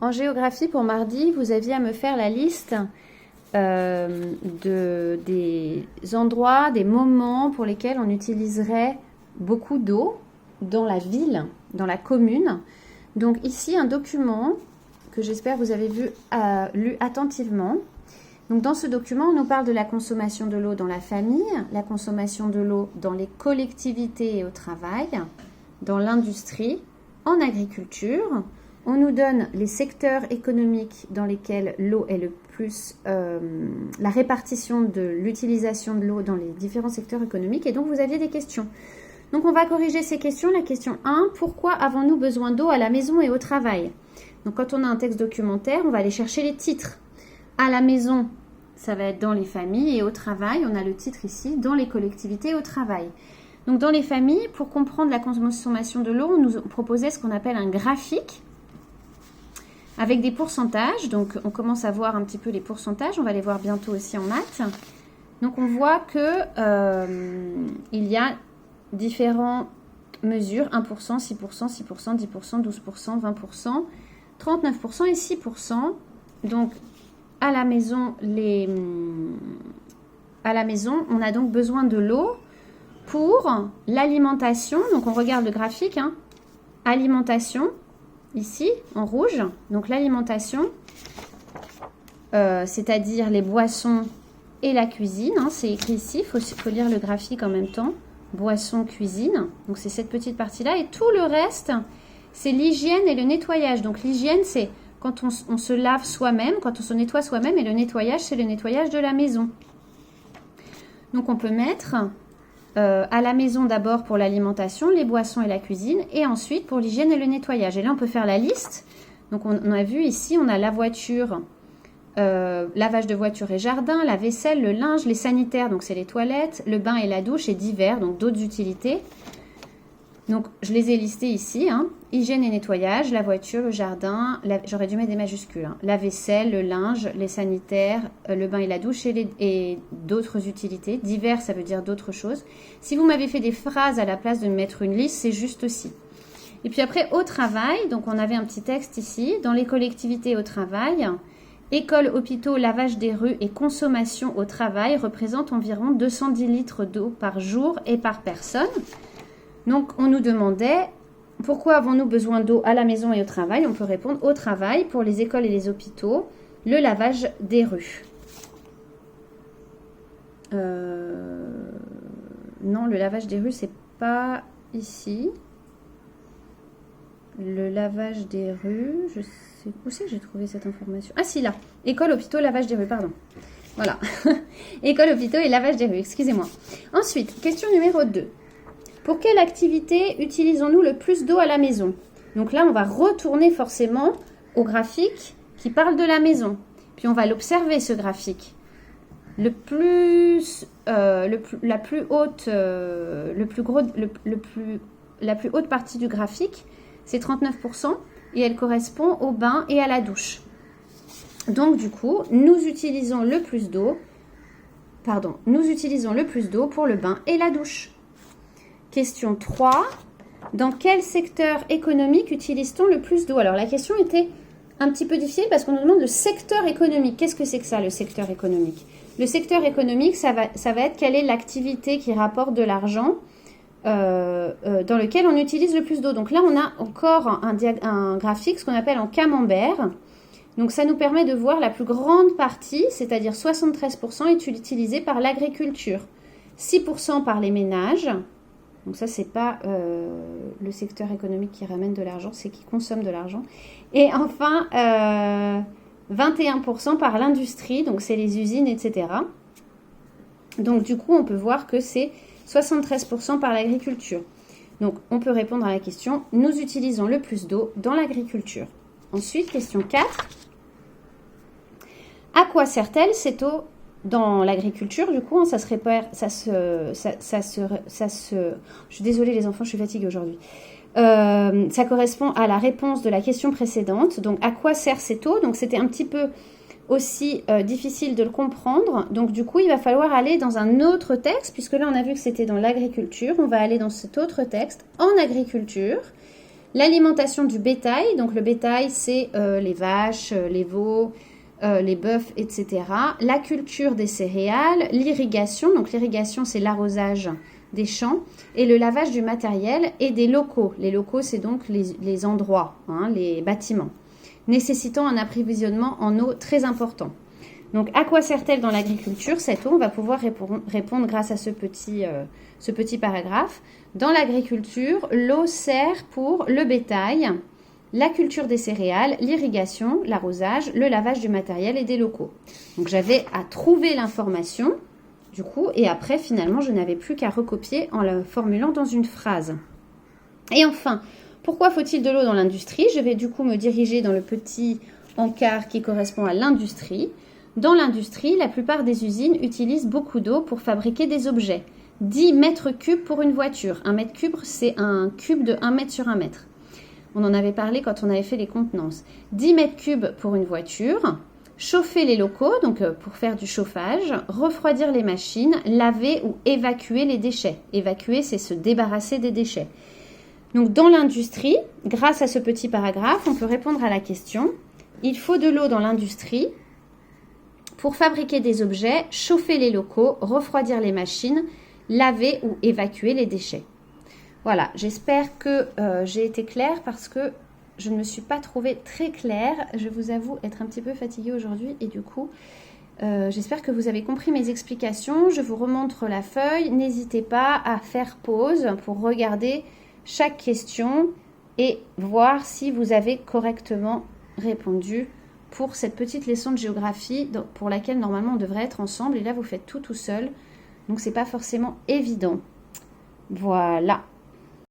En géographie, pour mardi, vous aviez à me faire la liste des endroits, des moments pour lesquels on utiliserait beaucoup d'eau dans la ville, dans la commune. Donc ici, un document que j'espère vous avez lu attentivement. Donc dans ce document, on nous parle de la consommation de l'eau dans la famille, la consommation de l'eau dans les collectivités et au travail, dans l'industrie, en agriculture. On nous donne les secteurs économiques dans lesquels l'eau est le plus, la répartition de l'utilisation de l'eau dans les différents secteurs économiques. Et donc, vous aviez des questions. Donc, on va corriger ces questions. La question 1, pourquoi avons-nous besoin d'eau à la maison et au travail? Donc, quand on a un texte documentaire, on va aller chercher les titres. À la maison, ça va être dans les familles, et au travail, on a le titre ici, dans les collectivités et au travail. Donc, dans les familles, pour comprendre la consommation de l'eau, on nous proposait ce qu'on appelle un graphique avec des pourcentages. Donc, on commence à voir un petit peu les pourcentages. On va les voir bientôt aussi en maths. Donc, on voit que il y a différentes mesures. 1%, 6%, 6%, 10%, 12%, 20%, 39% et 6%. Donc, à la maison, on a donc besoin de l'eau pour l'alimentation. Donc, on regarde le graphique. Alimentation. Ici, en rouge, donc l'alimentation, c'est-à-dire les boissons et la cuisine. C'est écrit ici, il faut lire le graphique en même temps. Boissons, cuisine. Donc, c'est cette petite partie-là. Et tout le reste, c'est l'hygiène et le nettoyage. Donc, l'hygiène, c'est quand on se lave soi-même, quand on se nettoie soi-même. Et le nettoyage, c'est le nettoyage de la maison. Donc, on peut mettre à la maison d'abord pour l'alimentation, les boissons et la cuisine, et ensuite pour l'hygiène et le nettoyage. Et là, on peut faire la liste. Donc, on a vu ici, on a la voiture, lavage de voiture et jardin, la vaisselle, le linge, les sanitaires, donc c'est les toilettes, le bain et la douche, et divers, donc d'autres utilités. Donc, je les ai listés ici. Hygiène et nettoyage, la voiture, le jardin, j'aurais dû mettre des majuscules. La vaisselle, le linge, les sanitaires, le bain et la douche et d'autres utilités. Divers, ça veut dire d'autres choses. Si vous m'avez fait des phrases à la place de mettre une liste, c'est juste aussi. Et puis après, au travail, donc on avait un petit texte ici. Dans les collectivités au travail, écoles, hôpitaux, lavage des rues et consommation au travail représentent environ 210 litres d'eau par jour et par personne. Donc, on nous demandait, pourquoi avons-nous besoin d'eau à la maison et au travail? On peut répondre au travail, pour les écoles et les hôpitaux, le lavage des rues. Non, le lavage des rues, c'est pas ici. Le lavage des rues, je sais où c'est que j'ai trouvé cette information. Ah si, là. École, hôpitaux, lavage des rues, pardon. Voilà. École, hôpitaux et lavage des rues, excusez-moi. Ensuite, question numéro 2. Pour quelle activité utilisons-nous le plus d'eau à la maison? Donc là, on va retourner forcément au graphique qui parle de la maison. Puis on va l'observer, ce graphique. La plus haute partie du graphique, c'est 39% et elle correspond au bain et à la douche. Donc du coup, nous utilisons le plus d'eau pour le bain et la douche. Question 3. Dans quel secteur économique utilise-t-on le plus d'eau? Alors, la question était un petit peu difficile parce qu'on nous demande le secteur économique. Qu'est-ce que c'est que ça, le secteur économique? Le secteur économique, ça va être quelle est l'activité qui rapporte de l'argent dans lequel on utilise le plus d'eau. Donc là, on a encore un graphique, ce qu'on appelle en camembert. Donc, ça nous permet de voir la plus grande partie, c'est-à-dire 73% est utilisée par l'agriculture, 6% par les ménages. Donc ça, c'est pas le secteur économique qui ramène de l'argent, c'est qui consomme de l'argent. Et enfin, 21% par l'industrie, donc c'est les usines, etc. Donc du coup, on peut voir que c'est 73% par l'agriculture. Donc on peut répondre à la question, nous utilisons le plus d'eau dans l'agriculture. Ensuite, question 4. À quoi sert-elle cette eau dans l'agriculture? Du coup, ça se répare, je suis désolée les enfants, je suis fatiguée aujourd'hui. Ça correspond à la réponse de la question précédente. Donc, à quoi sert cette eau? Donc, c'était un petit peu aussi difficile de le comprendre. Donc, du coup, il va falloir aller dans un autre texte, puisque là, on a vu que c'était dans l'agriculture. On va aller dans cet autre texte, en agriculture. L'alimentation du bétail, donc le bétail, c'est les vaches, les veaux, les bœufs, etc. La culture des céréales, l'irrigation, donc l'irrigation, c'est l'arrosage des champs, et le lavage du matériel et des locaux. Les locaux, c'est donc les endroits, hein, les bâtiments, nécessitant un approvisionnement en eau très important. Donc, à quoi sert-elle dans l'agriculture, cette eau? On va pouvoir répondre grâce à ce petit paragraphe. Dans l'agriculture, l'eau sert pour le bétail, la culture des céréales, l'irrigation, l'arrosage, le lavage du matériel et des locaux. Donc, j'avais à trouver l'information, du coup, et après, finalement, je n'avais plus qu'à recopier en la formulant dans une phrase. Et enfin, pourquoi faut-il de l'eau dans l'industrie? Je vais du coup me diriger dans le petit encart qui correspond à l'industrie. Dans l'industrie, la plupart des usines utilisent beaucoup d'eau pour fabriquer des objets. 10 mètres cubes pour une voiture. Un mètre cube, c'est un cube de 1 mètre sur 1 mètre. On en avait parlé quand on avait fait les contenances. 10 mètres cubes pour une voiture. Chauffer les locaux, donc pour faire du chauffage. Refroidir les machines. Laver ou évacuer les déchets. Évacuer, c'est se débarrasser des déchets. Donc dans l'industrie, grâce à ce petit paragraphe, on peut répondre à la question. Il faut de l'eau dans l'industrie pour fabriquer des objets, chauffer les locaux, refroidir les machines, laver ou évacuer les déchets. Voilà, j'espère que j'ai été claire parce que je ne me suis pas trouvée très claire. Je vous avoue être un petit peu fatiguée aujourd'hui et du coup, j'espère que vous avez compris mes explications. Je vous remontre la feuille. N'hésitez pas à faire pause pour regarder chaque question et voir si vous avez correctement répondu pour cette petite leçon de géographie pour laquelle normalement on devrait être ensemble. Et là, vous faites tout seul. Donc, c'est pas forcément évident. Voilà.